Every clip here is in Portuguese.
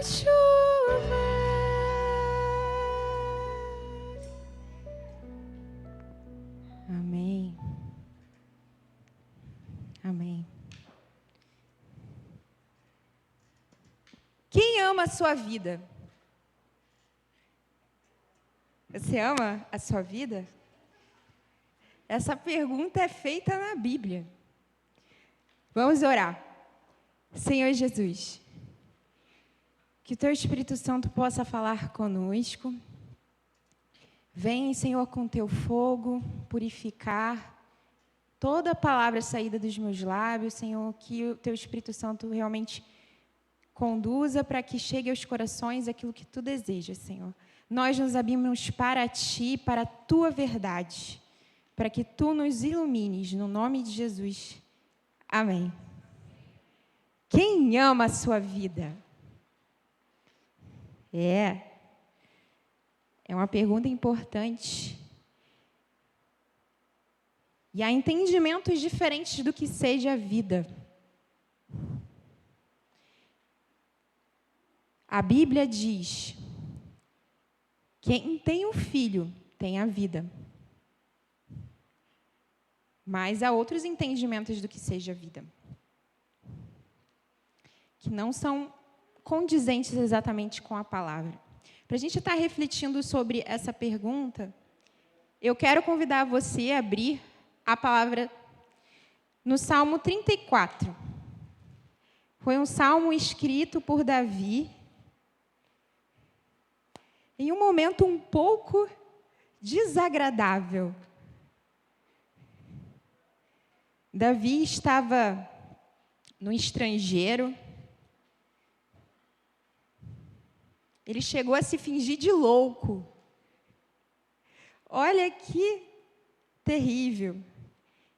chover. Amém. Amém. Quem ama a sua vida? Você ama a sua vida? Essa pergunta é feita na Bíblia. Vamos orar. Senhor Jesus, que o Teu Espírito Santo possa falar conosco. Vem, Senhor, com Teu fogo, purificar toda a palavra saída dos meus lábios, Senhor, que o Teu Espírito Santo realmente conduza para que chegue aos corações aquilo que Tu desejas, Senhor. Nós nos abrimos para Ti, para a Tua verdade, para que Tu nos ilumines, no nome de Jesus. Amém. Quem ama a sua vida? É uma pergunta importante. E há entendimentos diferentes do que seja a vida. A Bíblia diz: quem tem o filho tem a vida. Mas há outros entendimentos do que seja a vida, que não são condizentes exatamente com a palavra. Para a gente estar refletindo sobre essa pergunta, eu quero convidar você a abrir a palavra no Salmo 34. Foi um salmo escrito por Davi em um momento um pouco desagradável. Davi estava no estrangeiro. Ele chegou a se fingir de louco. Olha que terrível.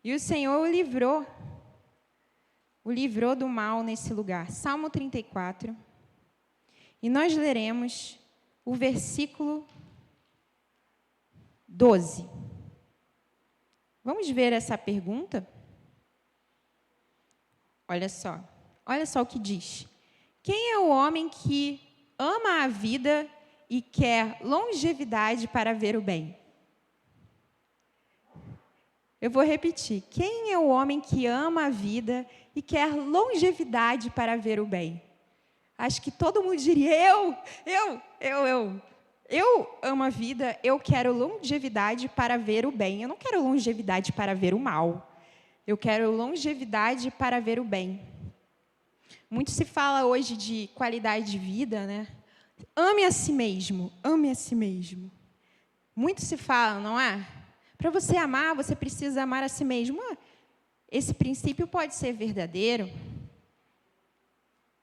E o Senhor o livrou do mal nesse lugar. Salmo 34. E nós leremos o versículo 12. Vamos ver essa pergunta? Olha só o que diz. Quem é o homem que ama a vida e quer longevidade para ver o bem? Eu vou repetir. Quem é o homem que ama a vida e quer longevidade para ver o bem? Acho que todo mundo diria, eu amo a vida, eu quero longevidade para ver o bem. Eu não quero longevidade para ver o mal. Eu quero longevidade para ver o bem. Muito se fala hoje de qualidade de vida, né? Ame a si mesmo, ame a si mesmo. Muito se fala, não é? Para você amar, você precisa amar a si mesmo. Esse princípio pode ser verdadeiro,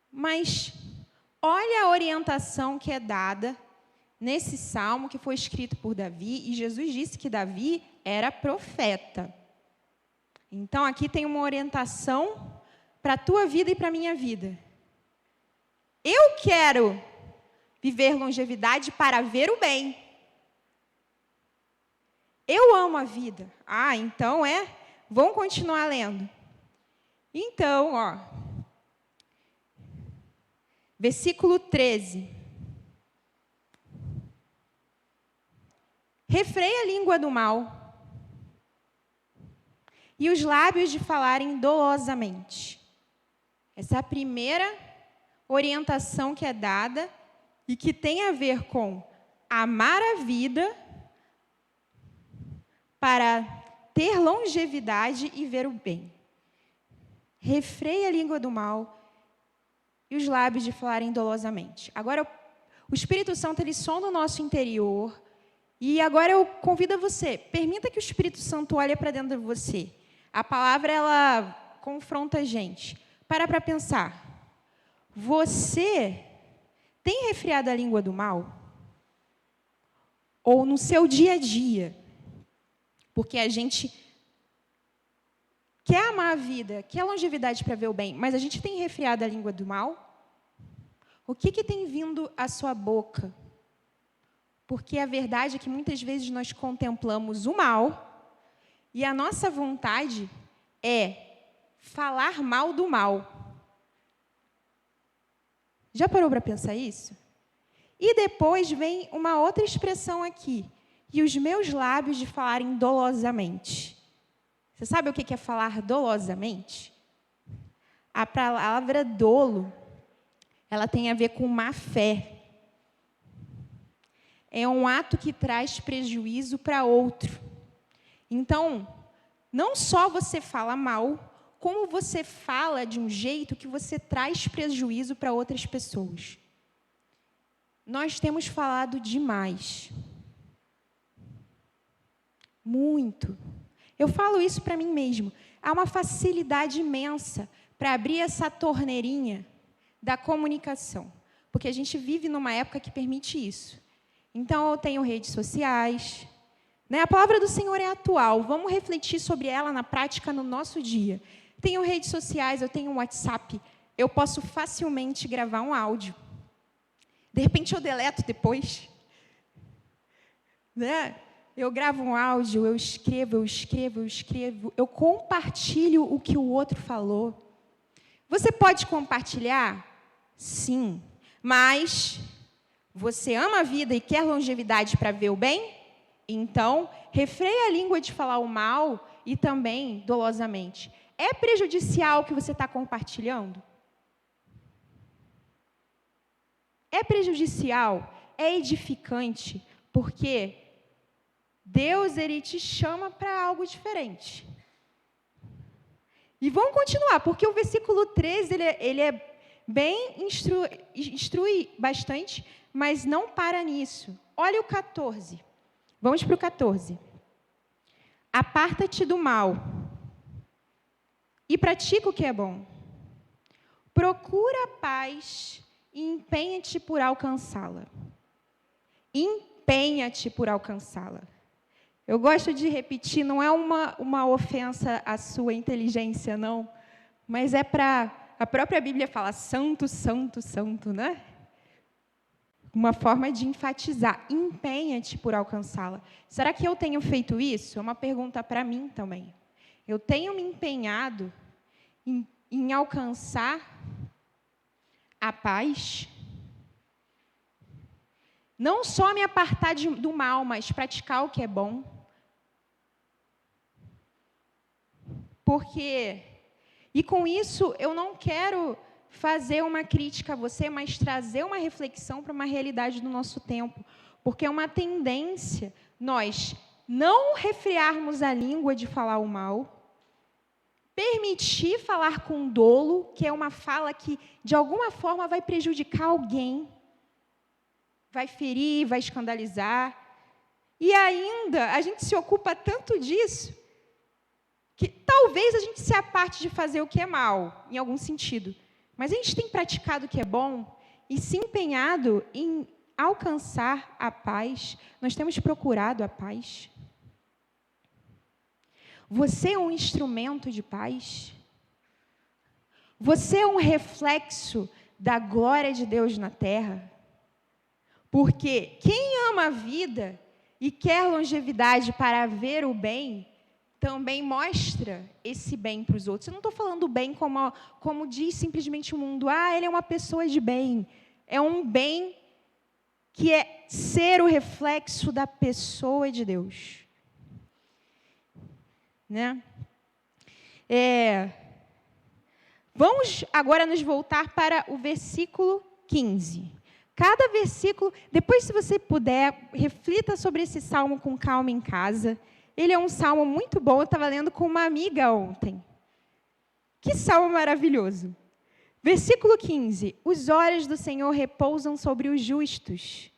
mas olha a orientação que é dada nesse salmo que foi escrito por Davi, e Jesus disse que Davi era profeta. Então, aqui tem uma orientação para a tua vida e para a minha vida. Eu quero viver longevidade para ver o bem. Eu amo a vida. Então vamos continuar lendo. Então, versículo 13. Refreia a língua do mal e os lábios de falarem dolosamente. Essa é a primeira orientação que é dada e que tem a ver com amar a vida para ter longevidade e ver o bem. Refreia a língua do mal e os lábios de falarem dolosamente. Agora, o Espírito Santo, ele sonda o nosso interior. E agora eu convido você, permita que o Espírito Santo olhe para dentro de você. A palavra, ela confronta a gente. Para pensar. Você tem refreado a língua do mal? Ou no seu dia a dia? Porque a gente quer amar a vida, quer longevidade para ver o bem, mas a gente tem refreado a língua do mal? O que tem vindo à sua boca? Porque a verdade é que muitas vezes nós contemplamos o mal e a nossa vontade é falar mal do mal. Já parou para pensar isso? E depois vem uma outra expressão aqui. E os meus lábios de falarem dolosamente. Você sabe o que é falar dolosamente? A palavra dolo, ela tem a ver com má fé. É um ato que traz prejuízo para outro. Então, não só você fala mal, como você fala de um jeito que você traz prejuízo para outras pessoas. Nós temos falado demais. Muito. Eu falo isso para mim mesmo. Há uma facilidade imensa para abrir essa torneirinha da comunicação. Porque a gente vive numa época que permite isso. Então, eu tenho redes sociais. Né? A palavra do Senhor é atual. Vamos refletir sobre ela na prática no nosso dia. Tenho redes sociais, eu tenho um WhatsApp. Eu posso facilmente gravar um áudio. De repente, eu deleto depois. Né? Eu gravo um áudio, eu escrevo. Eu compartilho o que o outro falou. Você pode compartilhar? Sim. Mas você ama a vida e quer longevidade para ver o bem? Então, refreia a língua de falar o mal e também dolosamente. É prejudicial o que você está compartilhando? É prejudicial? É edificante? Porque Deus, Ele te chama para algo diferente. E vamos continuar, porque o versículo 13, ele é bem, instrui bastante, mas não para nisso. Olha o 14. Vamos para o 14. Aparta-te do mal e pratica o que é bom. Procura a paz e empenha-te por alcançá-la. Empenha-te por alcançá-la. Eu gosto de repetir, não é uma ofensa à sua inteligência, não. Mas é para... A própria Bíblia fala santo, santo, santo, né? Uma forma de enfatizar. Empenha-te por alcançá-la. Será que eu tenho feito isso? É uma pergunta para mim também. Eu tenho me empenhado em alcançar a paz? Não só me apartar do mal, mas praticar o que é bom. Porque, e com isso, eu não quero fazer uma crítica a você, mas trazer uma reflexão para uma realidade do nosso tempo. Porque é uma tendência nós não refrearmos a língua de falar o mal, permitir falar com dolo, que é uma fala que, de alguma forma, vai prejudicar alguém, vai ferir, vai escandalizar. E ainda, a gente se ocupa tanto disso, que talvez a gente se aparte de fazer o que é mal, em algum sentido. Mas a gente tem praticado o que é bom e se empenhado em alcançar a paz. Nós temos procurado a paz. Você é um instrumento de paz? Você é um reflexo da glória de Deus na terra? Porque quem ama a vida e quer longevidade para ver o bem, também mostra esse bem para os outros. Eu não estou falando bem como diz simplesmente o mundo. Ele é uma pessoa de bem. É um bem que é ser o reflexo da pessoa de Deus. Né? Vamos agora nos voltar para o versículo 15. Cada versículo, depois, se você puder, reflita sobre esse salmo com calma em casa. Ele é um salmo muito bom, eu estava lendo com uma amiga ontem. Que salmo maravilhoso. Versículo 15. Os olhos do Senhor repousam sobre os justos.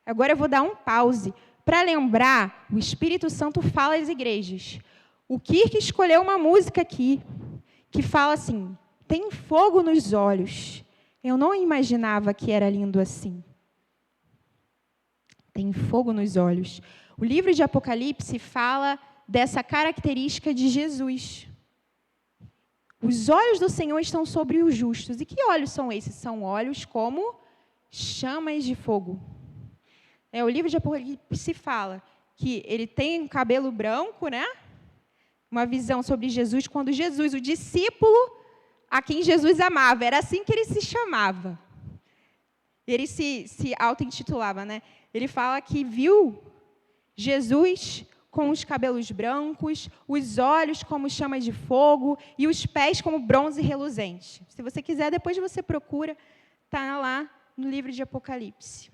Agora eu vou dar um pause. Para lembrar, o Espírito Santo fala às igrejas. O Kirk escolheu uma música aqui, que fala assim, tem fogo nos olhos. Eu não imaginava que era lindo assim. Tem fogo nos olhos. O livro de Apocalipse fala dessa característica de Jesus. Os olhos do Senhor estão sobre os justos. E que olhos são esses? São olhos como chamas de fogo. O livro de Apocalipse fala que ele tem um cabelo branco, né? Uma visão sobre Jesus, quando Jesus, o discípulo, a quem Jesus amava. Era assim que ele se chamava. Ele se auto-intitulava, né? Ele fala que viu Jesus com os cabelos brancos, os olhos como chama de fogo e os pés como bronze reluzente. Se você quiser, depois você procura, está lá no livro de Apocalipse.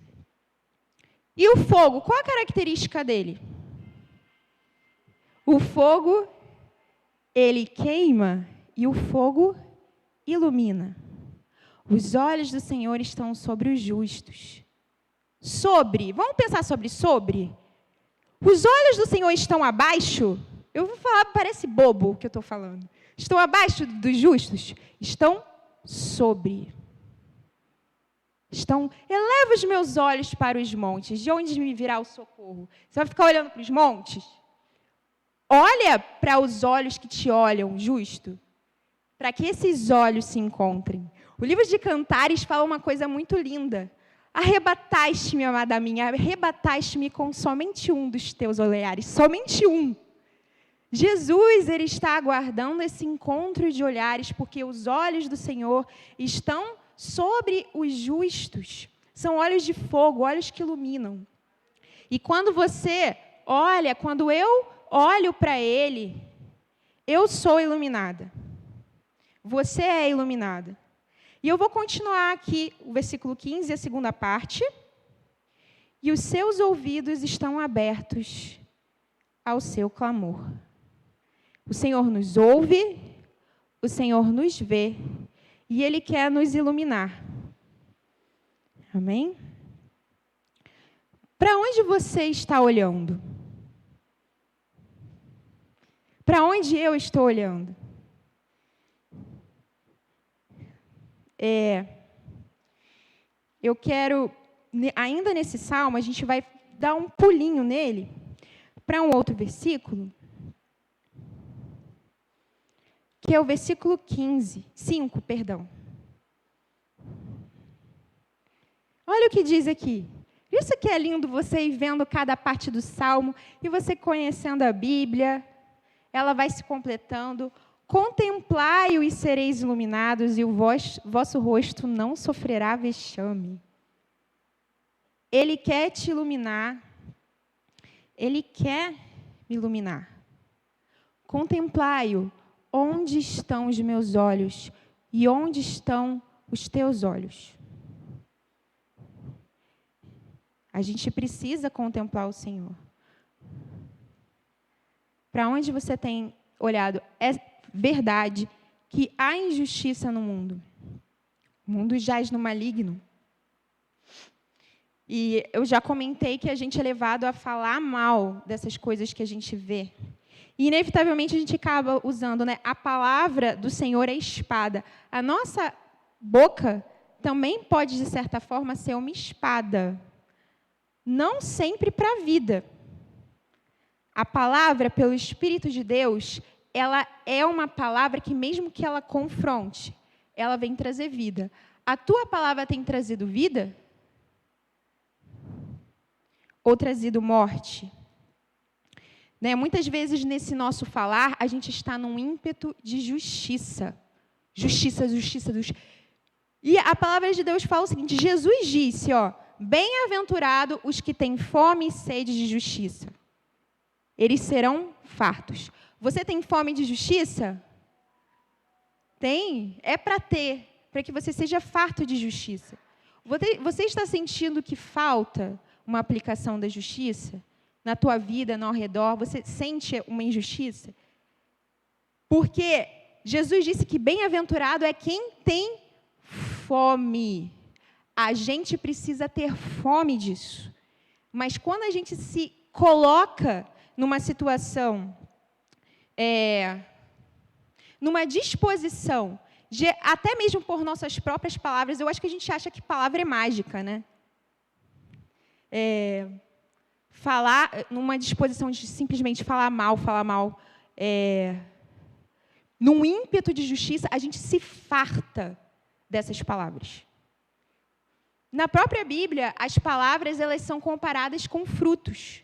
E o fogo, qual a característica dele? O fogo, ele queima e o fogo ilumina. Os olhos do Senhor estão sobre os justos. Vamos pensar sobre. Os olhos do Senhor estão abaixo? Eu vou falar, parece bobo o que eu estou falando. Estão abaixo dos justos? Estão sobre. Eleva os meus olhos para os montes. De onde me virá o socorro? Você vai ficar olhando para os montes? Olha para os olhos que te olham, justo. Para que esses olhos se encontrem. O livro de Cantares fala uma coisa muito linda. Arrebataste-me, amada minha, arrebataste-me com somente um dos teus olhares, somente um. Jesus, ele está aguardando esse encontro de olhares, porque os olhos do Senhor estão sobre os justos. São olhos de fogo, olhos que iluminam. E quando você olha, quando eu olho para ele, eu sou iluminada. Você é iluminada. E eu vou continuar aqui o versículo 15, a segunda parte. E os seus ouvidos estão abertos ao seu clamor. O Senhor nos ouve, o Senhor nos vê, e Ele quer nos iluminar. Amém? Para onde você está olhando? Para onde eu estou olhando? Eu quero, ainda nesse salmo, a gente vai dar um pulinho nele para um outro versículo, que é o versículo 5. Olha o que diz aqui. Isso que é lindo, você ir vendo cada parte do salmo, e você conhecendo a Bíblia, ela vai se completando. Contemplai-o e sereis iluminados, e o vosso rosto não sofrerá vexame. Ele quer te iluminar. Ele quer me iluminar. Contemplai-o. Onde estão os meus olhos? E onde estão os teus olhos? A gente precisa contemplar o Senhor. Para onde você tem olhado? É verdade que há injustiça no mundo. O mundo jaz no maligno. E eu já comentei que a gente é levado a falar mal dessas coisas que a gente vê. E, inevitavelmente, a gente acaba usando, né? A palavra do Senhor é espada. A nossa boca também pode, de certa forma, ser uma espada. Não sempre para a vida. A palavra, pelo Espírito de Deus, ela é uma palavra que, mesmo que ela confronte, ela vem trazer vida. A tua palavra tem trazido vida? Ou trazido morte? Né? Muitas vezes, nesse nosso falar, a gente está num ímpeto de justiça. Justiça. E a palavra de Deus fala o seguinte, Jesus disse, bem-aventurado os que têm fome e sede de justiça. Eles serão fartos. Você tem fome de justiça? Tem? É para ter, para que você seja farto de justiça. Você está sentindo que falta uma aplicação da justiça na tua vida, ao redor? Você sente uma injustiça? Porque Jesus disse que bem-aventurado é quem tem fome. A gente precisa ter fome disso. Mas quando a gente se coloca numa situação, numa disposição, até mesmo por nossas próprias palavras, eu acho que a gente acha que palavra é mágica, né? Falar numa disposição de simplesmente falar mal, num ímpeto de justiça, a gente se farta dessas palavras. Na própria Bíblia, as palavras elas são comparadas com frutos.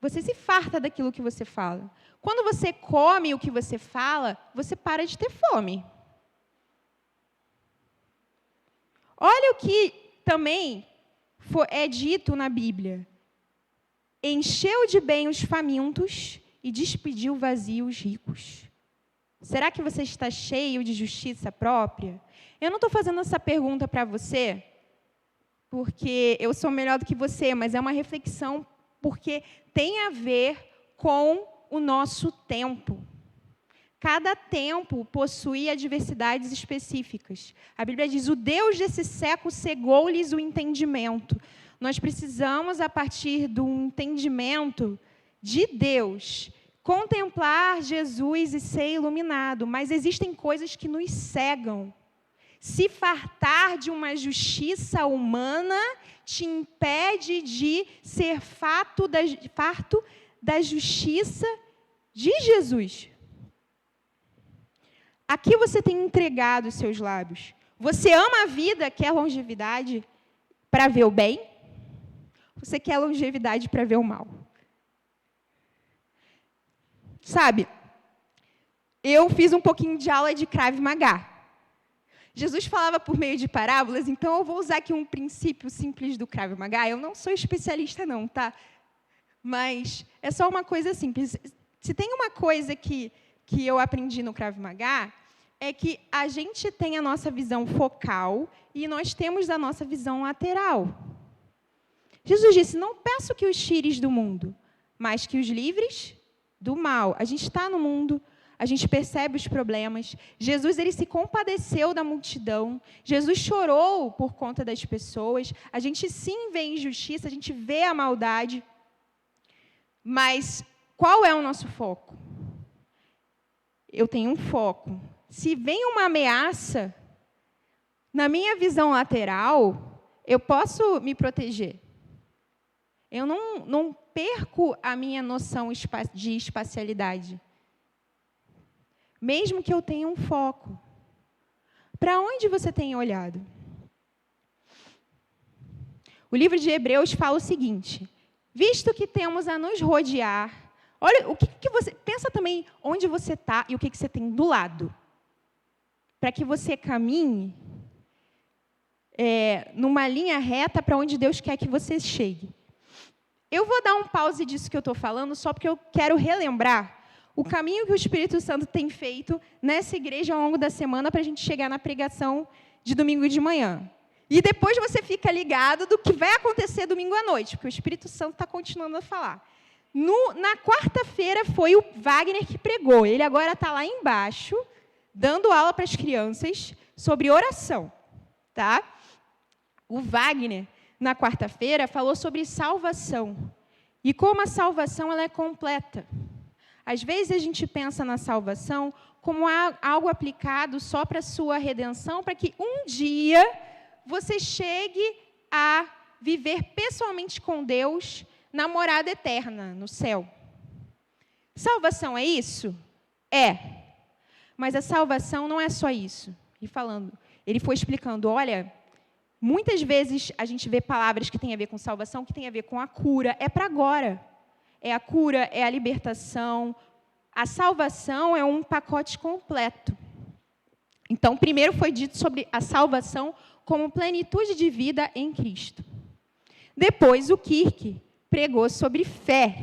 Você se farta daquilo que você fala. Quando você come o que você fala, você para de ter fome. Olha o que também é dito na Bíblia. Encheu de bem os famintos e despediu vazios os ricos. Será que você está cheio de justiça própria? Eu não estou fazendo essa pergunta para você porque eu sou melhor do que você, mas é uma reflexão porque tem a ver com o nosso tempo. Cada tempo possui adversidades específicas. A Bíblia diz, o Deus desse século cegou-lhes o entendimento. Nós precisamos, a partir do entendimento de Deus, contemplar Jesus e ser iluminado. Mas existem coisas que nos cegam. Se fartar de uma justiça humana te impede de ser farto da justiça de Jesus. Aqui você tem entregado os seus lábios. Você ama a vida, quer longevidade para ver o bem? Você quer longevidade para ver o mal? Sabe, eu fiz um pouquinho de aula de Krav Maga. Jesus falava por meio de parábolas, então eu vou usar aqui um princípio simples do Krav Maga. Eu não sou especialista não, tá? Mas é só uma coisa simples. Se tem uma coisa que eu aprendi no Krav Maga, é que a gente tem a nossa visão focal e nós temos a nossa visão lateral. Jesus disse, não peço que os tires do mundo, mas que os livres do mal. A gente está no mundo, a gente percebe os problemas. Jesus, ele se compadeceu da multidão. Jesus chorou por conta das pessoas. A gente sim vê injustiça, a gente vê a maldade. Mas qual é o nosso foco? Eu tenho um foco. Se vem uma ameaça, na minha visão lateral, eu posso me proteger. Eu não perco a minha noção de espacialidade. Mesmo que eu tenha um foco. Para onde você tem olhado? O livro de Hebreus fala o seguinte, visto que temos a nos rodear, olha, o que você... Pensa também onde você está e o que você tem do lado. Para que você caminhe numa linha reta para onde Deus quer que você chegue. Eu vou dar um pause disso que eu estou falando, só porque eu quero relembrar o caminho que o Espírito Santo tem feito nessa igreja ao longo da semana para a gente chegar na pregação de domingo de manhã. E depois você fica ligado do que vai acontecer domingo à noite, porque o Espírito Santo está continuando a falar. Na quarta-feira foi o Wagner que pregou. Ele agora está lá embaixo, dando aula para as crianças sobre oração. Tá? O Wagner, na quarta-feira, falou sobre salvação. E como a salvação ela é completa. Às vezes a gente pensa na salvação como algo aplicado só para a sua redenção, para que um dia você chegue a viver pessoalmente com Deus na morada eterna, no céu. Salvação é isso? É. Mas a salvação não é só isso. Ele foi explicando, olha, muitas vezes a gente vê palavras que têm a ver com salvação, que têm a ver com a cura. É para agora. É a cura, é a libertação. A salvação é um pacote completo. Então, primeiro foi dito sobre a salvação como plenitude de vida em Cristo. Depois, o Kirk pregou sobre fé.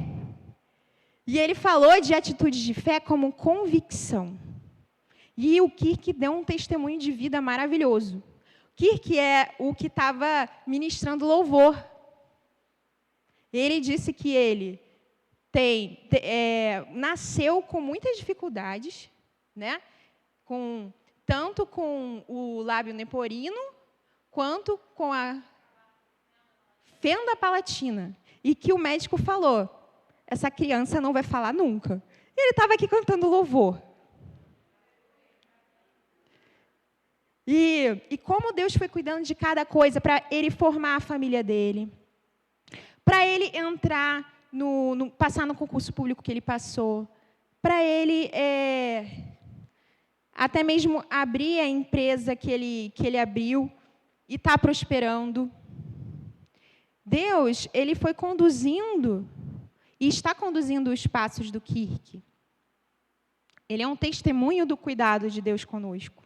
E ele falou de atitudes de fé como convicção. E o Kirk deu um testemunho de vida maravilhoso. Kirk é o que estava ministrando louvor. Ele disse que ele nasceu com muitas dificuldades, né? Tanto com o lábio neporino, quanto com a fenda palatina. E que o médico falou, essa criança não vai falar nunca. E ele estava aqui cantando louvor. E como Deus foi cuidando de cada coisa para ele formar a família dele, para ele entrar, passar no concurso público que ele passou, para ele até mesmo abrir a empresa que ele abriu e está prosperando. Deus, ele foi conduzindo e está conduzindo os passos do Kirk. Ele é um testemunho do cuidado de Deus conosco.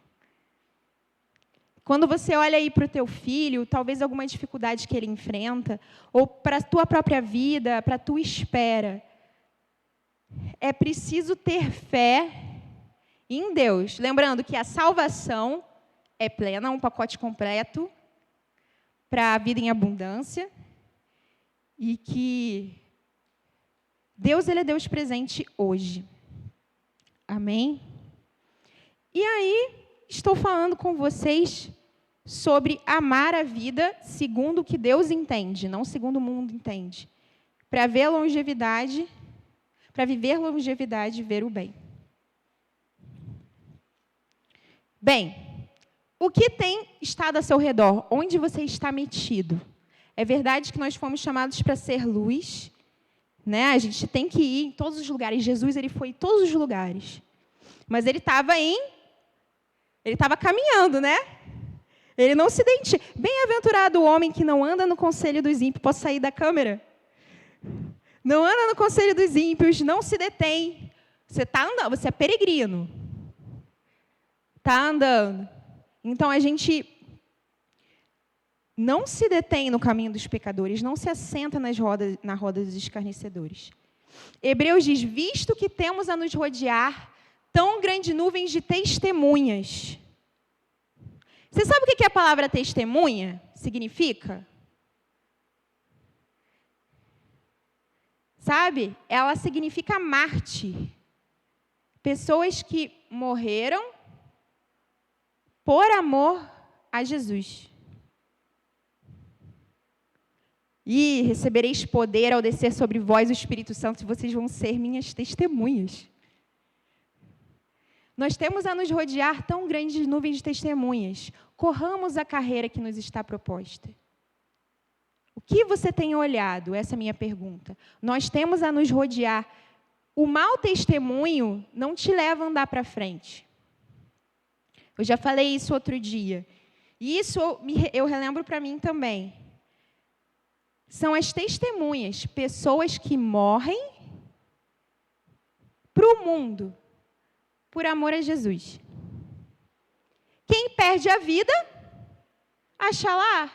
Quando você olha aí para o teu filho, talvez alguma dificuldade que ele enfrenta, ou para a tua própria vida, para a tua espera, é preciso ter fé em Deus. Lembrando que a salvação é plena, um pacote completo para a vida em abundância, e que Deus, ele é Deus presente hoje. Amém? E aí, estou falando com vocês sobre amar a vida segundo o que Deus entende, não segundo o mundo entende. Para ver longevidade, para viver longevidade e ver o bem. Bem, o que tem estado a seu redor? Onde você está metido? É verdade que nós fomos chamados para ser luz, né? A gente tem que ir em todos os lugares. Jesus, ele foi em todos os lugares. Mas ele estava caminhando, né? Ele não se identifica. Bem-aventurado o homem que não anda no conselho dos ímpios. Posso sair da câmera? Não anda no conselho dos ímpios, não se detém. Você está andando, você é peregrino. Está andando. Então, a gente não se detém no caminho dos pecadores, não se assenta na roda dos escarnecedores. Hebreus diz, visto que temos a nos rodear tão grande nuvens de testemunhas. Você sabe o que a palavra testemunha significa? Sabe? Ela significa mártir. Pessoas que morreram por amor a Jesus. E recebereis poder ao descer sobre vós o Espírito Santo, e vocês vão ser minhas testemunhas. Nós temos a nos rodear tão grandes nuvens de testemunhas. Corramos a carreira que nos está proposta. O que você tem olhado? Essa é a minha pergunta. Nós temos a nos rodear. O mau testemunho não te leva a andar para frente. Eu já falei isso outro dia. E isso eu relembro para mim também. São as testemunhas, pessoas que morrem para o mundo, por amor a Jesus. Quem perde a vida, acha lá.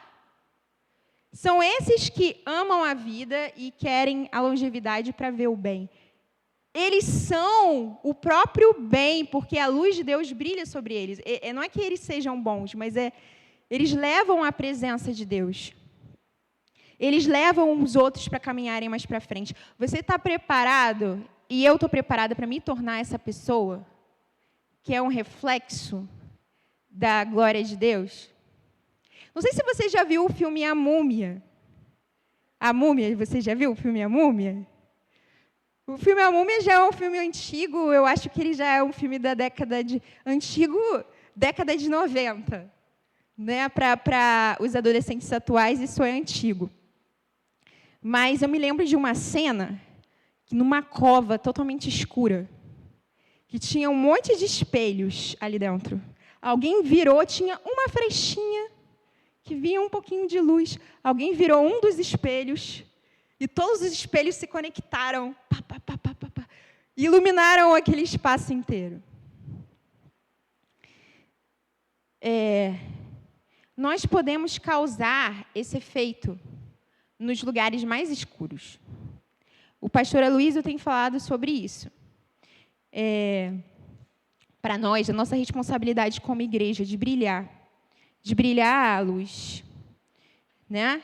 São esses que amam a vida e querem a longevidade para ver o bem. Eles são o próprio bem, porque a luz de Deus brilha sobre eles. Não é que eles sejam bons, mas eles levam a presença de Deus. Eles levam os outros para caminharem mais para frente. Você está preparado, e eu estou preparada para me tornar essa pessoa, que é um reflexo da glória de Deus? Não sei se você já viu o filme A Múmia. A Múmia, você já viu o filme A Múmia? O filme A Múmia já é um filme antigo, eu acho que ele já é um filme da década de 90. Né? Para os adolescentes atuais, isso é antigo. Mas eu me lembro de uma cena, numa cova totalmente escura, que tinha um monte de espelhos ali dentro. Alguém virou, tinha uma frechinha que via um pouquinho de luz. Alguém virou um dos espelhos e todos os espelhos se conectaram, e iluminaram aquele espaço inteiro. Nós podemos causar esse efeito nos lugares mais escuros. O pastor Aloysio tem falado sobre isso. Para nós, a nossa responsabilidade como igreja de brilhar a luz, né?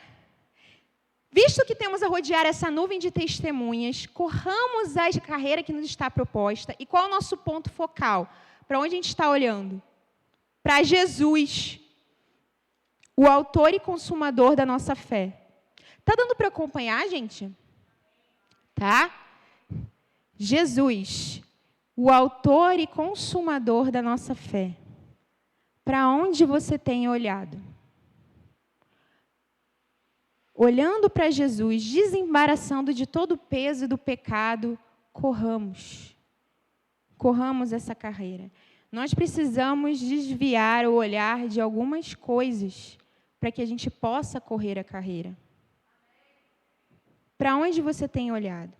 Visto que temos a rodear essa nuvem de testemunhas, corramos a carreira que nos está proposta. E qual é o nosso ponto focal? Para onde a gente está olhando? Para Jesus, o autor e consumador da nossa fé. Está dando para acompanhar, gente? Tá? Jesus, o autor e consumador da nossa fé. Para onde você tem olhado? Olhando para Jesus, desembaraçando de todo o peso do pecado, corramos. Corramos essa carreira. Nós precisamos desviar o olhar de algumas coisas para que a gente possa correr a carreira. Para onde você tem olhado?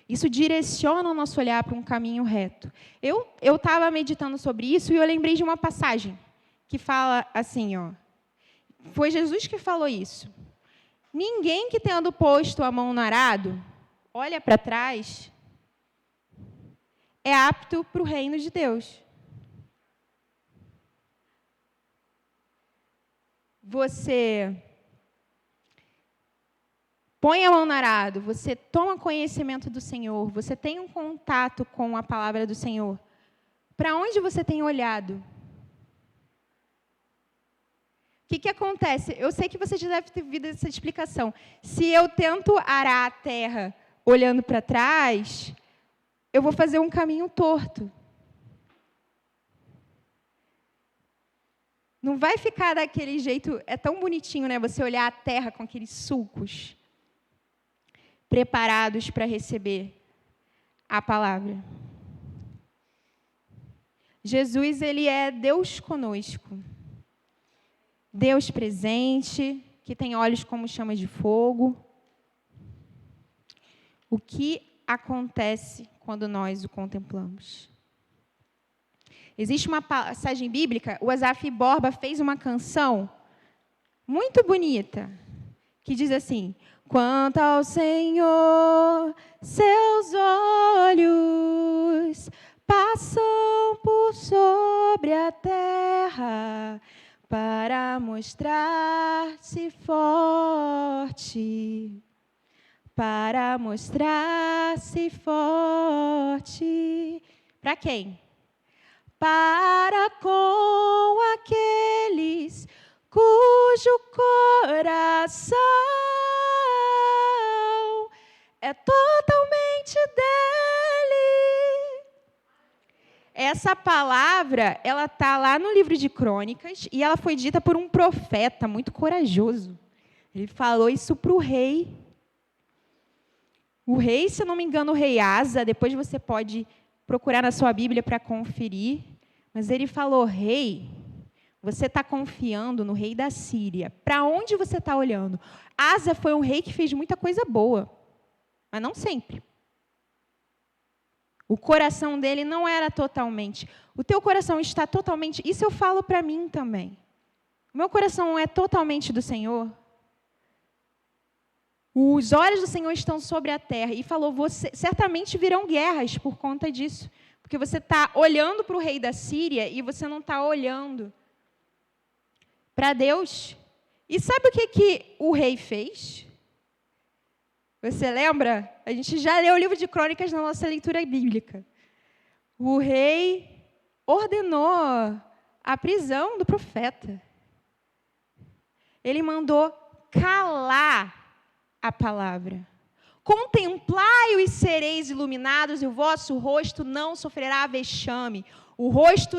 Isso direciona o nosso olhar para um caminho reto. Eu estava meditando sobre isso e eu lembrei de uma passagem que fala assim, ó. Foi Jesus que falou isso. Ninguém que tendo posto a mão no arado, olha para trás, é apto para o reino de Deus. Você põe a mão no arado, você toma conhecimento do Senhor, você tem um contato com a palavra do Senhor. Para onde você tem olhado? O que acontece? Eu sei que você já deve ter visto essa explicação. Se eu tento arar a terra olhando para trás, eu vou fazer um caminho torto. Não vai ficar daquele jeito, é tão bonitinho, né? Você olhar a terra com aqueles sulcos preparados para receber a palavra. Jesus, ele é Deus conosco. Deus presente, que tem olhos como chamas de fogo. O que acontece quando nós o contemplamos? Existe uma passagem bíblica, o Asaf Borba fez uma canção muito bonita, que diz assim: quanto ao Senhor, seus olhos passam por sobre a terra, para mostrar-se forte, para mostrar-se forte. Para quem? Para com aqueles cujo coração é totalmente dele. Essa palavra, ela está lá no livro de Crônicas e ela foi dita por um profeta muito corajoso. Ele falou isso para o rei. O rei, se eu não me engano, o rei Asa, depois você pode procurar na sua Bíblia para conferir, mas ele falou: rei, você está confiando no rei da Síria. Para onde você está olhando? Asa foi um rei que fez muita coisa boa, mas não sempre. O coração dele não era totalmente. O teu coração está totalmente... Isso eu falo para mim também. O meu coração é totalmente do Senhor. Os olhos do Senhor estão sobre a terra. E falou, certamente virão guerras por conta disso. Porque você está olhando para o rei da Síria e você não está olhando para Deus. E sabe o que o rei fez? Você lembra? A gente já leu o livro de Crônicas na nossa leitura bíblica. O rei ordenou a prisão do profeta. Ele mandou calar a palavra. Contemplai-o e sereis iluminados, e o vosso rosto não sofrerá vexame. O rosto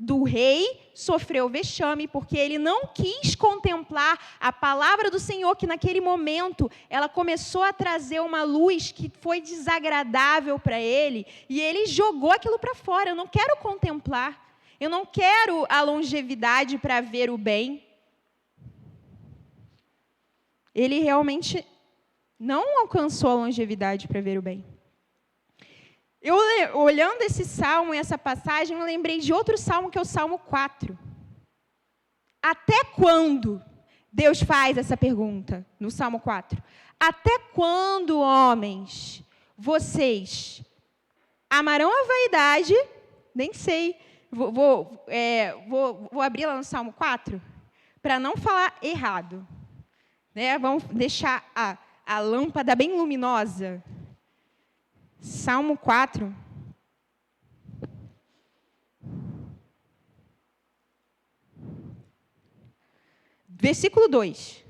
do rei sofreu vexame, porque ele não quis contemplar a palavra do Senhor, que naquele momento ela começou a trazer uma luz que foi desagradável para ele, e ele jogou aquilo para fora. Eu não quero contemplar, eu não quero a longevidade para ver o bem. Ele realmente não alcançou a longevidade para ver o bem. Eu, olhando esse salmo e essa passagem, eu lembrei de outro salmo, que é o Salmo 4. Até quando? Deus faz essa pergunta no Salmo 4. Até quando, homens, vocês amarão a vaidade? Nem sei. Vou abrir lá no Salmo 4, para não falar errado. Né? Vamos deixar a lâmpada bem luminosa. Salmo 4. Versículo 2.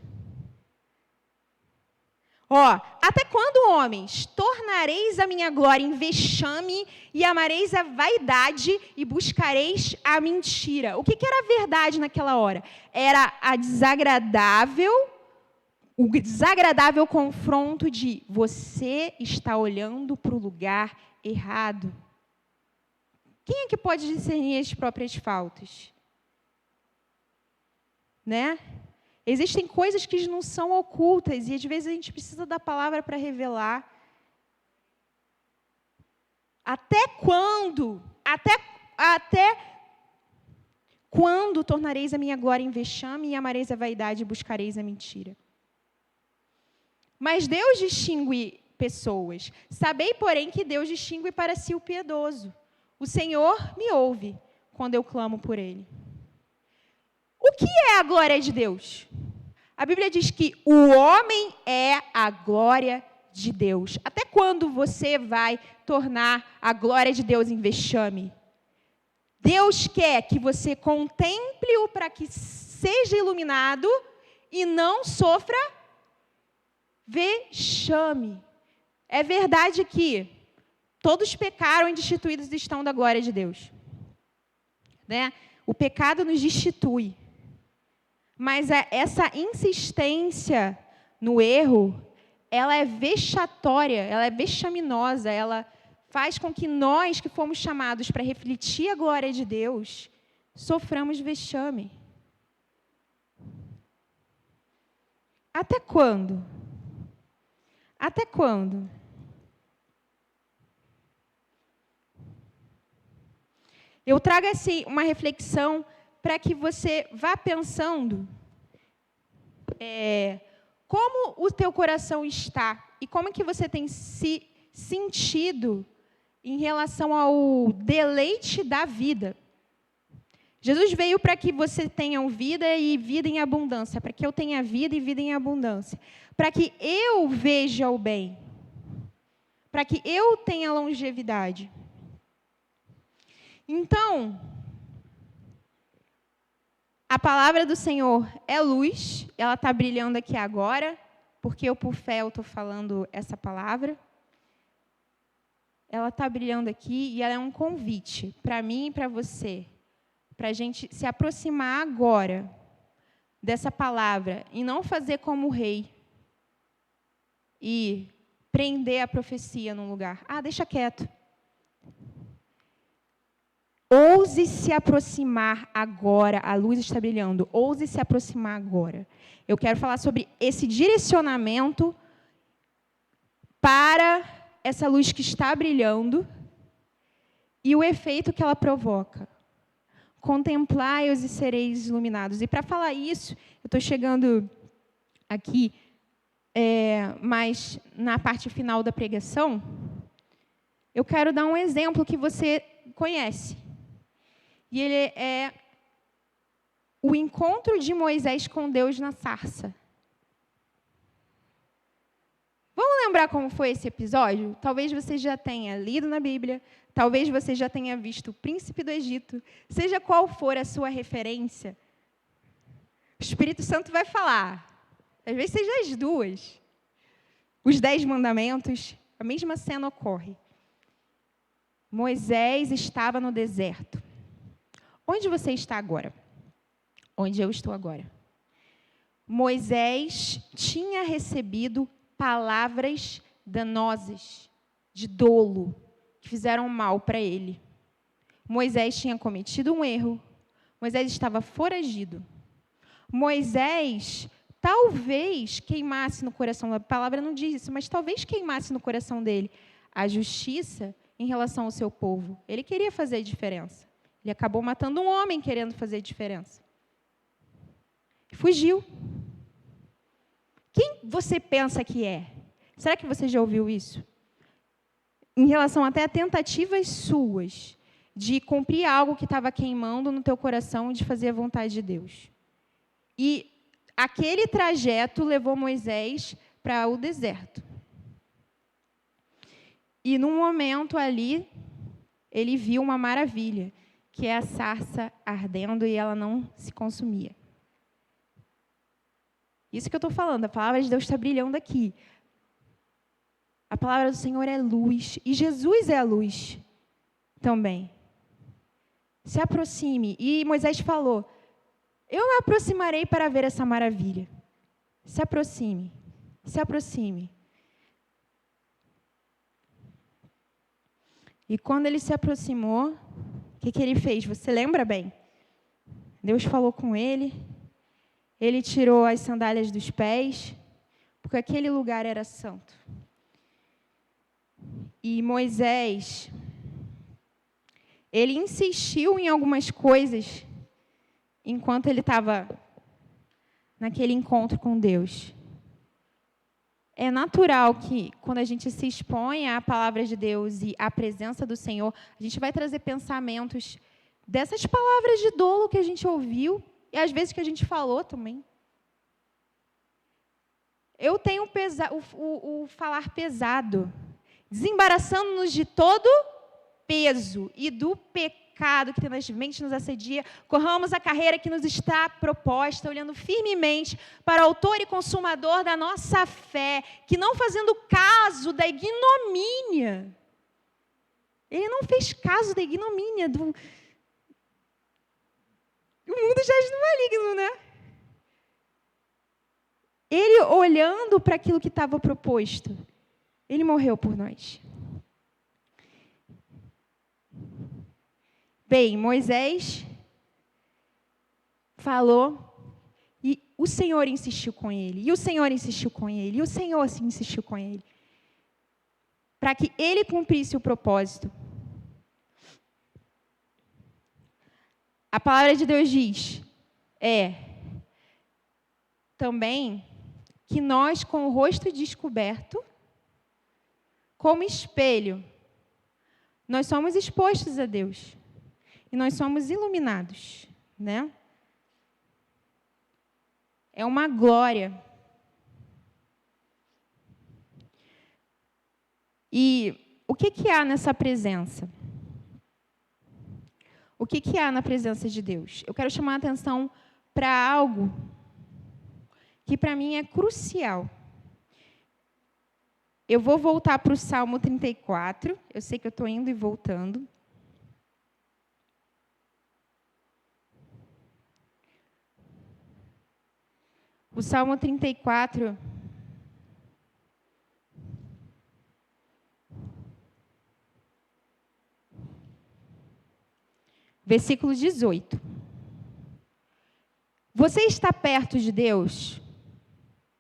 Até quando, homens, tornareis a minha glória em vexame e amareis a vaidade e buscareis a mentira? O que era a verdade naquela hora? Era o desagradável confronto de você está olhando para o lugar errado. Quem é que pode discernir as próprias faltas? Né? Existem coisas que não são ocultas e às vezes a gente precisa da palavra para revelar. Até quando? Até Quando tornareis a minha glória em vexame e amareis a vaidade e buscareis a mentira? Mas Deus distingue pessoas. Sabei, porém, que Deus distingue para si o piedoso. O Senhor me ouve quando eu clamo por Ele. O que é a glória de Deus? A Bíblia diz que o homem é a glória de Deus. Até quando você vai tornar a glória de Deus em vexame? Deus quer que você contemple-o para que seja iluminado e não sofra vexame. É verdade que todos pecaram e destituídos estão da glória de Deus. Né? O pecado nos destitui. Mas essa insistência no erro, ela é vexatória, ela é vexaminosa, ela faz com que nós, que fomos chamados para refletir a glória de Deus, soframos vexame. Até quando? Até quando? Eu trago assim uma reflexão para que você vá pensando como o teu coração está e como que você tem se sentido em relação ao deleite da vida. Jesus veio para que você tenha vida e vida em abundância, para que eu tenha vida e vida em abundância, para que eu veja o bem, para que eu tenha longevidade. Então, a palavra do Senhor é luz, ela está brilhando aqui agora, porque eu, por fé, estou falando essa palavra. Ela está brilhando aqui e ela é um convite para mim e para você, para a gente se aproximar agora dessa palavra e não fazer como o rei e prender a profecia num lugar. Deixa quieto. Ouse se aproximar agora, a luz está brilhando, ouse se aproximar agora. Eu quero falar sobre esse direcionamento para essa luz que está brilhando e o efeito que ela provoca. Contemplai-os e sereis iluminados. E para falar isso, eu estou chegando aqui, mas na parte final da pregação, eu quero dar um exemplo que você conhece. E ele é o encontro de Moisés com Deus na sarça. Vamos lembrar como foi esse episódio? Talvez você já tenha lido na Bíblia, talvez você já tenha visto o Príncipe do Egito, seja qual for a sua referência, o Espírito Santo vai falar. Às vezes seja as duas. Os 10 mandamentos, a mesma cena ocorre. Moisés estava no deserto. Onde você está agora? Onde eu estou agora. Moisés tinha recebido palavras danosas, de dolo, que fizeram mal para ele. Moisés tinha cometido um erro. Moisés estava foragido. Moisés talvez queimasse no coração, a palavra não diz isso, mas talvez queimasse no coração dele a justiça em relação ao seu povo. Ele queria fazer diferença. Ele acabou matando um homem querendo fazer diferença. Fugiu. Quem você pensa que é? Será que você já ouviu isso? Em relação até a tentativas suas de cumprir algo que estava queimando no teu coração, de fazer a vontade de Deus. E aquele trajeto levou Moisés para o deserto. E num momento ali, ele viu uma maravilha, que é a sarça ardendo e ela não se consumia. Isso que eu estou falando, a palavra de Deus está brilhando aqui. A palavra do Senhor é luz, e Jesus é a luz também. Se aproxime. E Moisés falou, eu me aproximarei para ver essa maravilha. Se aproxime, se aproxime. E quando ele se aproximou, o que ele fez? Você lembra bem? Deus falou com ele, ele tirou as sandálias dos pés, porque aquele lugar era santo. E Moisés, ele insistiu em algumas coisas enquanto ele estava naquele encontro com Deus. É natural que, quando a gente se expõe à palavra de Deus e à presença do Senhor, a gente vai trazer pensamentos dessas palavras de dolo que a gente ouviu e às vezes que a gente falou também. Eu tenho o falar pesado, desembaraçando-nos de todo peso e do pecado que tenazmente nos assedia, corramos a carreira que nos está proposta, olhando firmemente para o autor e consumador da nossa fé, que não fazendo caso da ignomínia, ele não fez caso da ignomínia, o mundo jaz no maligno, né? Ele, olhando para aquilo que estava proposto, ele morreu por nós. Bem, Moisés falou e o Senhor insistiu com ele, e o Senhor insistiu com ele, e o Senhor insistiu com ele, para que ele cumprisse o propósito. A palavra de Deus diz, também, que nós, com o rosto descoberto, como espelho, nós somos expostos a Deus. E nós somos iluminados, né? É uma glória. E o que há nessa presença? O que há na presença de Deus? Eu quero chamar a atenção para algo que para mim é crucial. Eu vou voltar para o Salmo 34. Eu sei que eu estou indo e voltando. O Salmo 34, versículo 18. Você está perto de Deus?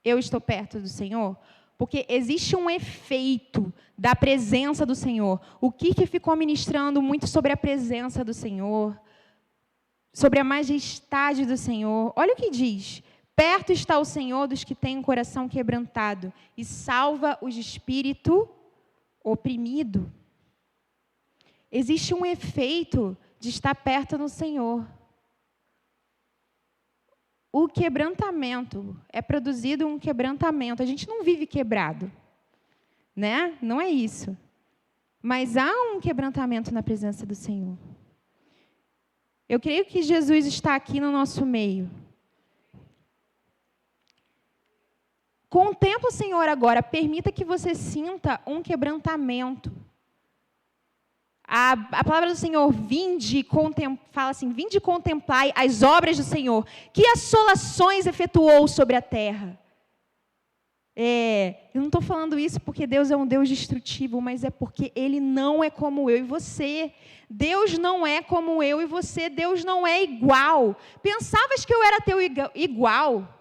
Eu estou perto do Senhor? Porque existe um efeito da presença do Senhor. O que ficou ministrando muito sobre a presença do Senhor, sobre a majestade do Senhor. Olha o que diz. Perto está o Senhor dos que têm o coração quebrantado e salva os de espírito oprimido. Existe um efeito de estar perto do Senhor. O quebrantamento, é produzido um quebrantamento. A gente não vive quebrado, né? Não é isso. Mas há um quebrantamento na presença do Senhor. Eu creio que Jesus está aqui no nosso meio. Contempla o Senhor agora, permita que você sinta um quebrantamento. A palavra do Senhor, fala assim, vinde contemplai as obras do Senhor, que assolações efetuou sobre a terra. Eu não estou falando isso porque Deus é um Deus destrutivo, mas é porque Ele não é como eu e você. Deus não é como eu e você, Deus não é igual. Pensavas que eu era teu igual?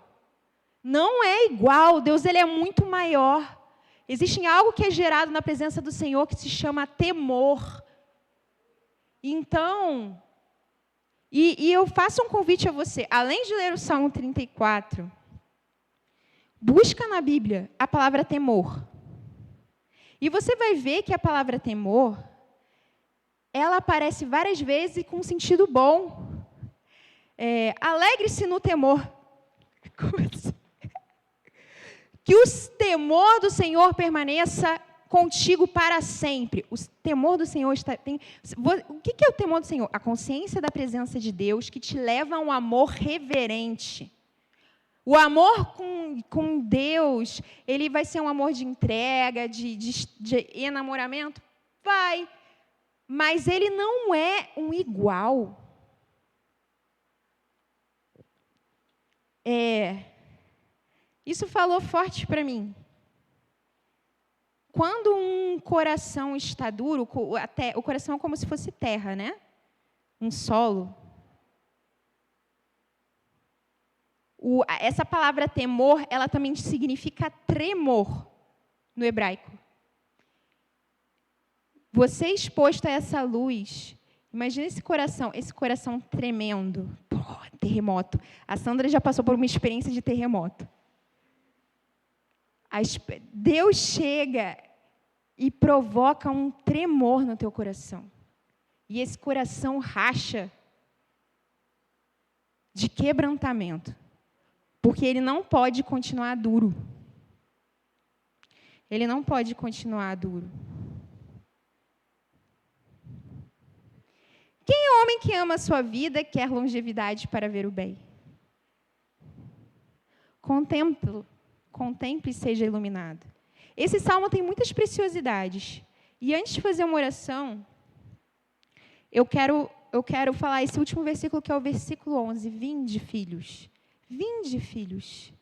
Não é igual, Deus ele é muito maior. Existe algo que é gerado na presença do Senhor que se chama temor. Então, e eu faço um convite a você, além de ler o Salmo 34, busca na Bíblia a palavra temor. E você vai ver que a palavra temor, ela aparece várias vezes com um sentido bom. Alegre-se no temor. Que o temor do Senhor permaneça contigo para sempre. O temor do Senhor o que é o temor do Senhor? A consciência da presença de Deus que te leva a um amor reverente. O amor com Deus, ele vai ser um amor de entrega, de enamoramento? Vai. Mas ele não é um igual. Isso falou forte para mim. Quando um coração está duro, o coração é como se fosse terra, né? Um solo. Essa palavra temor, ela também significa tremor no hebraico. Você exposto a essa luz Imagina esse coração tremendo. Pô, terremoto. A Sandra já passou por uma experiência de terremoto. Deus chega e provoca um tremor no teu coração. E esse coração racha de quebrantamento. Porque ele não pode continuar duro. Ele não pode continuar duro. Quem é homem que ama a sua vida quer longevidade para ver o bem? Contemple e seja iluminado. Esse salmo tem muitas preciosidades. E antes de fazer uma oração, eu quero falar esse último versículo, que é o versículo 11. Vinde, filhos. Vinde, filhos.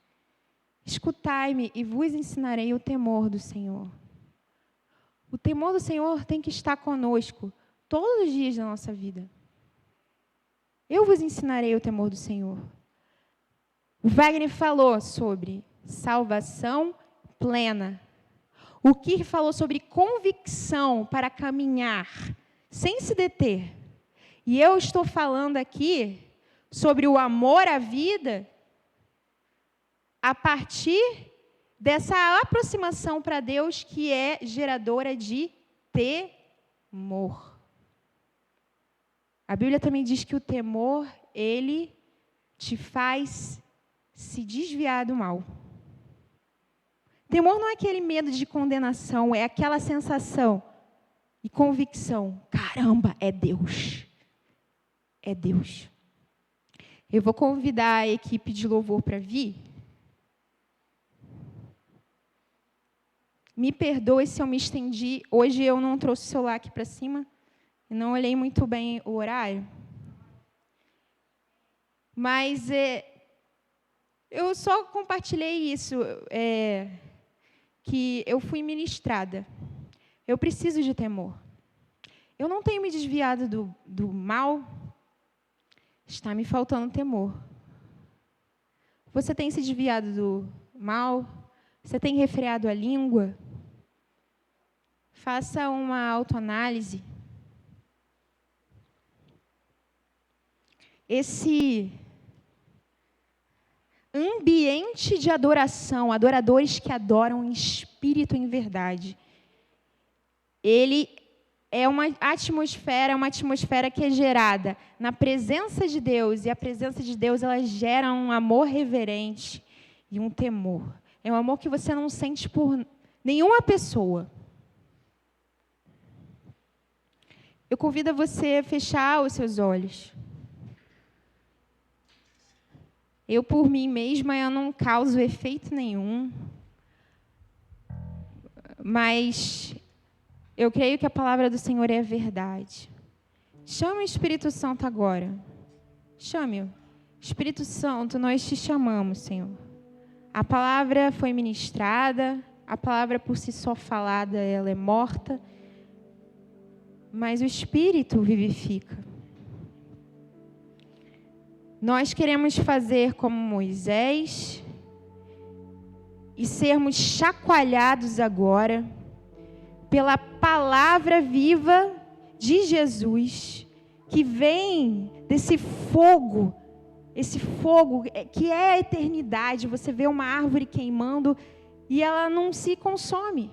Escutai-me e vos ensinarei o temor do Senhor. O temor do Senhor tem que estar conosco todos os dias da nossa vida. Eu vos ensinarei o temor do Senhor. O Wagner falou sobre salvação plena. O Kirk falou sobre convicção para caminhar sem se deter. E eu estou falando aqui sobre o amor à vida a partir dessa aproximação para Deus que é geradora de temor. A Bíblia também diz que o temor, ele te faz se desviar do mal. Temor não é aquele medo de condenação, é aquela sensação e convicção. Caramba, é Deus. É Deus. Eu vou convidar a equipe de louvor para vir. Me perdoe se eu me estendi. Hoje eu não trouxe o celular aqui para cima. E não olhei muito bem o horário. Mas eu só compartilhei isso, que eu fui ministrada. Eu preciso de temor. Eu não tenho me desviado do mal. Está me faltando temor. Você tem se desviado do mal? Você tem refreado a língua? Faça uma autoanálise. Esse ambiente de adoração, adoradores que adoram em espírito e em verdade, ele é uma atmosfera que é gerada na presença de Deus, e a presença de Deus, ela gera um amor reverente e um temor. É um amor que você não sente por nenhuma pessoa. Eu convido você a fechar os seus olhos. Eu, por mim mesma, eu não causo efeito nenhum. Mas eu creio que a palavra do Senhor é a verdade. Chame o Espírito Santo agora. Chame-o. Espírito Santo, nós te chamamos, Senhor. A palavra foi ministrada, a palavra por si só falada, ela é morta. Mas o Espírito vivifica. Nós queremos fazer como Moisés e sermos chacoalhados agora pela palavra viva de Jesus, que vem desse fogo, esse fogo que é a eternidade. Você vê uma árvore queimando e ela não se consome.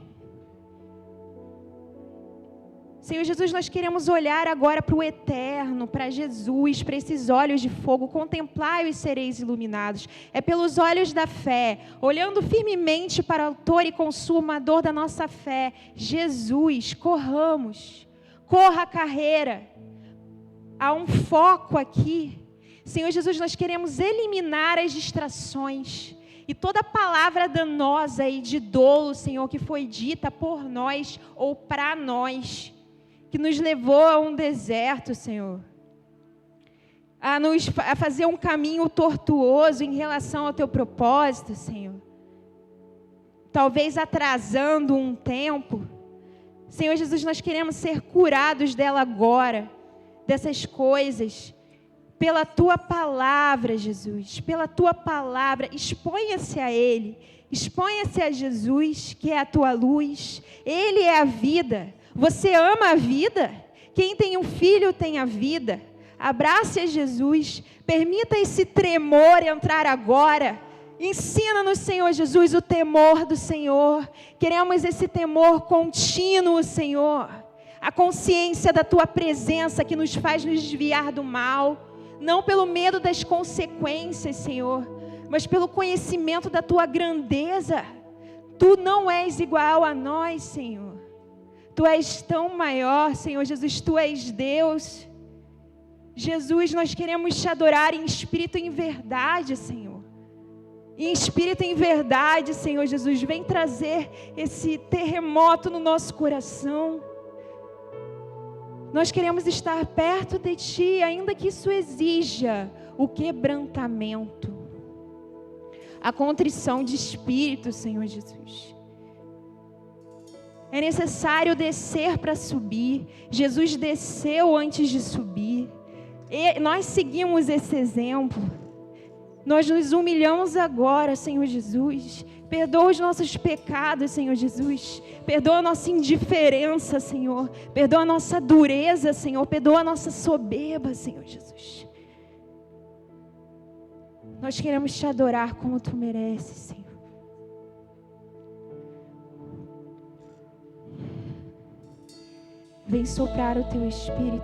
Senhor Jesus, nós queremos olhar agora para o eterno, para Jesus, para esses olhos de fogo. Contemplai e sereis iluminados. É pelos olhos da fé, olhando firmemente para o autor e consumador da nossa fé, Jesus. Corramos, corra a carreira. Há um foco aqui. Senhor Jesus, nós queremos eliminar as distrações e toda palavra danosa e de dolo, Senhor, que foi dita por nós ou para nós, que nos levou a um deserto, Senhor, a fazer um caminho tortuoso em relação ao Teu propósito, Senhor, talvez atrasando um tempo. Senhor Jesus, nós queremos ser curados dela agora, dessas coisas, pela Tua palavra, Jesus, pela Tua palavra. Exponha-se a Ele, exponha-se a Jesus, que é a Tua luz. Ele é a vida. Você ama a vida? Quem tem um filho tem a vida. Abrace a Jesus. Permita esse tremor entrar agora. Ensina-nos, Senhor Jesus, o temor do Senhor. Queremos esse temor contínuo, Senhor. A consciência da Tua presença que nos faz nos desviar do mal. Não pelo medo das consequências, Senhor, mas pelo conhecimento da Tua grandeza. Tu não és igual a nós, Senhor. Tu és tão maior, Senhor Jesus, Tu és Deus. Jesus, nós queremos Te adorar em espírito e em verdade, Senhor. Em espírito e em verdade, Senhor Jesus, vem trazer esse terremoto no nosso coração. Nós queremos estar perto de Ti, ainda que isso exija o quebrantamento, a contrição de espírito, Senhor Jesus. É necessário descer para subir. Jesus desceu antes de subir. E nós seguimos esse exemplo. Nós nos humilhamos agora, Senhor Jesus. Perdoa os nossos pecados, Senhor Jesus. Perdoa a nossa indiferença, Senhor. Perdoa a nossa dureza, Senhor. Perdoa a nossa soberba, Senhor Jesus. Nós queremos Te adorar como Tu mereces, Senhor. Vem soprar o Teu Espírito.